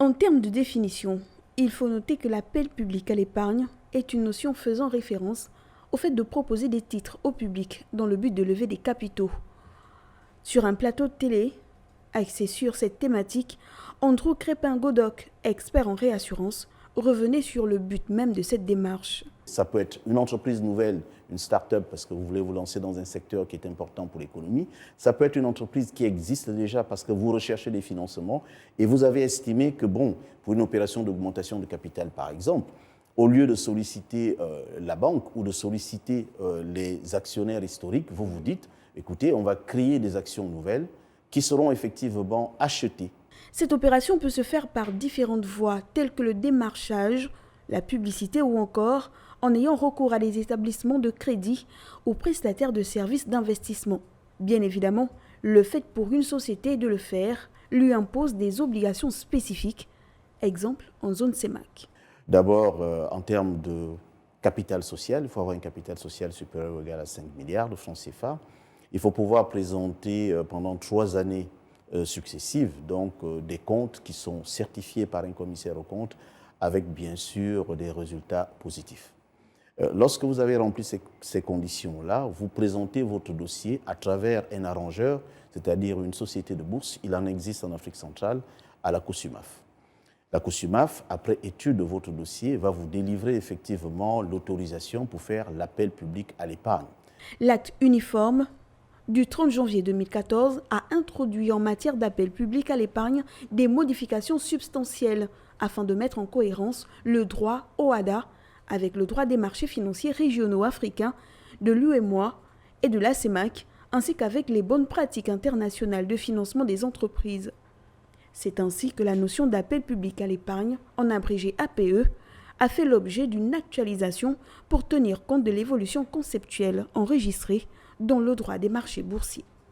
En termes de définition, il faut noter que l'appel public à l'épargne est une notion faisant référence au fait de proposer des titres au public dans le but de lever des capitaux. Sur un plateau de télé, axé sur cette thématique, Andrew Crépin-Godoc, expert en réassurance, revenait sur le but même de cette démarche. Ça peut être une entreprise nouvelle, une start-up, parce que vous voulez vous lancer dans un secteur qui est important pour l'économie. Ça peut être une entreprise qui existe déjà parce que vous recherchez des financements et vous avez estimé que, bon, pour une opération d'augmentation de capital, par exemple, au lieu de solliciter la banque ou de solliciter les actionnaires historiques, vous vous dites, écoutez, on va créer des actions nouvelles qui seront effectivement achetées. Cette opération peut se faire par différentes voies, telles que le démarchage, la publicité ou encore en ayant recours à des établissements de crédit ou prestataires de services d'investissement. Bien évidemment, le fait pour une société de le faire lui impose des obligations spécifiques, exemple en zone CEMAC. D'abord, en termes de capital social, il faut avoir un capital social supérieur ou égal à 5 milliards de francs CFA. Il faut pouvoir présenter pendant 3 années successives, donc des comptes qui sont certifiés par un commissaire aux comptes avec bien sûr des résultats positifs. Lorsque vous avez rempli ces conditions-là, vous présentez votre dossier à travers un arrangeur, c'est-à-dire une société de bourse, il en existe en Afrique centrale, à la COSUMAF. La COSUMAF, après étude de votre dossier, va vous délivrer effectivement l'autorisation pour faire l'appel public à l'épargne. L'acte uniforme du 30 janvier 2014 a introduit en matière d'appel public à l'épargne des modifications substantielles afin de mettre en cohérence le droit OHADA avec le droit des marchés financiers régionaux africains, de l'UEMOA et de la CEMAC, ainsi qu'avec les bonnes pratiques internationales de financement des entreprises. C'est ainsi que la notion d'appel public à l'épargne, en abrégé APE, a fait l'objet d'une actualisation pour tenir compte de l'évolution conceptuelle enregistrée dans le droit des marchés boursiers.